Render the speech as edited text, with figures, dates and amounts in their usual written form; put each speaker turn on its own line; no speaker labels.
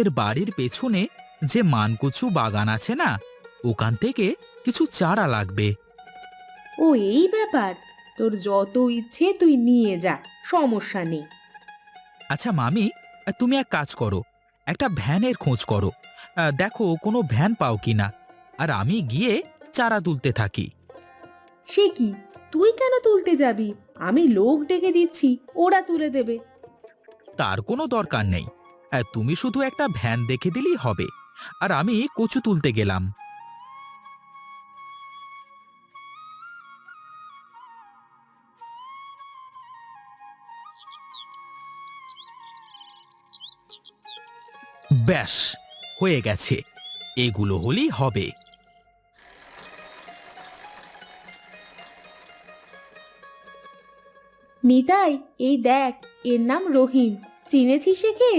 এর বাড়ির পেছনে যে মানকচু বাগান আছে না, ওখান থেকে কিছু চারা লাগবে।
ও, এই ব্যাপার। তোর যত ইচ্ছে তুই নিয়ে যা, সমস্যা নেই।
আচ্ছা মামি, তুমি এক কাজ করো, একটা ভ্যানের খোঁজ করো। দেখো কোনো ভ্যান পাও কিনা, আর আমি গিয়ে চারা তুলতে থাকি।
সে কি, তুই কেন তুলতে যাবি? আমি লোক ডেকে দিচ্ছি, ওরা তুলে দেবে।
তার কোনো দরকার নেই। তুমি শুধু একটা ভ্যান দেখে দিলেই হবে, আর আমি কচু তুলতে গেলাম। ব্যাস, হয়ে গেছে। এগুলো হলেই হবে।
নিতাই, এই দেখ, এর নাম রহিম। চিনেছিস একে?